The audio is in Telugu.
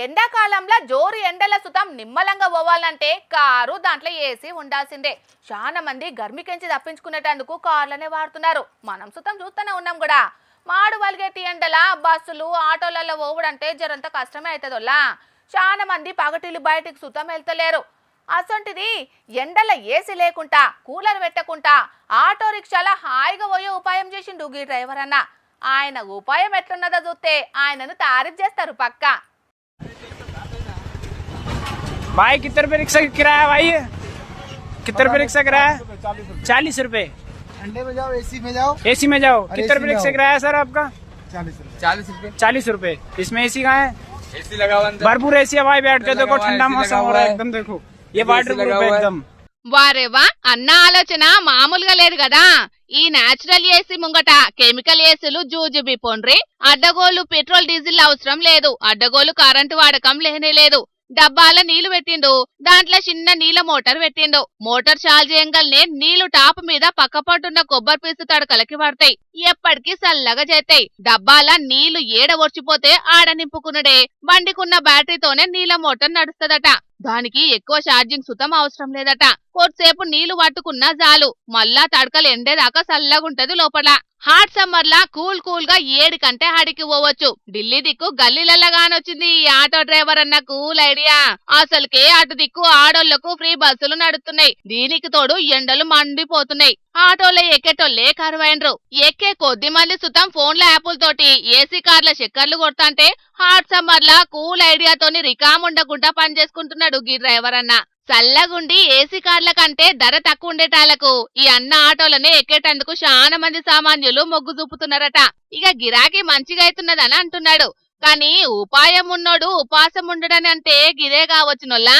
ఎండాకాలంలో జోరు ఎండల సుతం నిమ్మలంగా పోవాలంటే కారు దాంట్లో ఏసీ ఉండాల్సిందే. చాలా మంది గర్మికెంచి తప్పించుకునేటందుకు కార్లనే వాడుతున్నారు. మనం సుతం చూస్తూనే ఉన్నాం కూడా. మాడు వల్గేటి ఎండల బస్సులు ఆటోలలో పోవడంటే జరంత కష్టమే అవుతుందోలా. చాలా మంది పగటిలు బయటికి సుతం వెళ్తలేరు. అసొంటిది ఎండల ఏసీ లేకుండా కూలర్ పెట్టకుండా ఆటో రిక్షాల హాయిగా పోయే ఉపాయం చేసిండు ఈ డ్రైవర్ అన్న. ఆయన ఉపాయం ఎట్లున్నదో చూస్తే ఆయనను తారీఫ్ చేస్తారు పక్కా. भाई कितने रुपए रिक्शा किराया भाई? कितने रुपए रिक्शा किराया? 40 रुपए। ठंडे में जाओ, एसी में जाओ। एसी में जाओ। कितने रुपए रिक्शा किराया सर आपका? 40 रुपए। 40 रुपए। इसमें एसी कहाँ है? एसी लगा हुआ, भरपूर एसी है भाई, बैठ के देखो, ठंडा मौसम हो रहा है एकदम। देखो ये वाटर प्रूफ है एकदम। వారేవా అన్న ఆలోచన మామూలుగా లేదు కదా. ఈ నేచురల్ ఏసీ ముంగట కెమికల్ ఏసీలు జూజుబి పోండ్రి. అడ్డగోలు పెట్రోల్ డీజిల్ అవసరం లేదు. అడ్డగోలు కరెంటు వాడకం లేనే లేదు. డబ్బాల నీళ్లు పెట్టిండు. దాంట్లో చిన్న నీళ్ళ మోటార్ పెట్టిండు. మోటార్ చాలు చేయంగానే నీళ్లు టాప్ మీద పక్కపట్టున్న కొబ్బరి పీసు తడకలకి పడతాయి. ఎప్పటికీ చల్లగా చేస్తాయి. డబ్బాల నీళ్లు ఏడ ఒడిచిపోతే ఆడ నింపుకునుడే. బండికున్న బ్యాటరీతోనే నీళ్ల మోటార్ నడుస్తదట. దానికి ఎక్కువ ఛార్జింగ్ సుతం అవసరం లేదట. కొద్దిసేపు నీళ్లు పట్టుకున్నా చాలు. మళ్ళా తడకలు ఎండేదాకా చల్లగుంటది లోపల. హాట్ సమ్మర్ లా కూల్ కూల్ గా 7 కంటే ఆడికి పోవచ్చు. ఢిల్లీ దిక్కు గల్లీలల్లగానొచ్చింది ఈ ఆటో డ్రైవర్ అన్న కూల్ ఐడియా. అసలుకే అటు దిక్కు ఆడోళ్లకు ఫ్రీ బస్సులు నడుస్తున్నాయి. దీనికి తోడు ఎండలు మండిపోతున్నాయి. ఆటోలో ఎక్కేటోళ్లే కరువైనరు. ఎక్కే కొద్ది మంది సుతం ఫోన్ల యాపులతోటి ఏసీ కార్ల చక్కర్లు కొడతాంటే హాట్ సమ్మర్ లా కూల్ ఐడియాతోని రికాముండకుండా పనిచేసుకుంటున్నాడు గీ డ్రైవర్ అన్న. చల్లగుండి ఏసీ కార్ల కంటే ధర తక్కువ ఉండేటాలకు ఈ అన్న ఆటోలనే ఎక్కేటందుకు చాలా మంది సామాన్యులు మొగ్గు చూపుతున్నారట. ఇక గిరాకీ మంచిగా అవుతున్నదని అంటున్నాడు. కానీ ఉపాయం ఉన్నోడు ఉపాసం ఉండడని అంటే గిదే కావచ్చునోల్లా.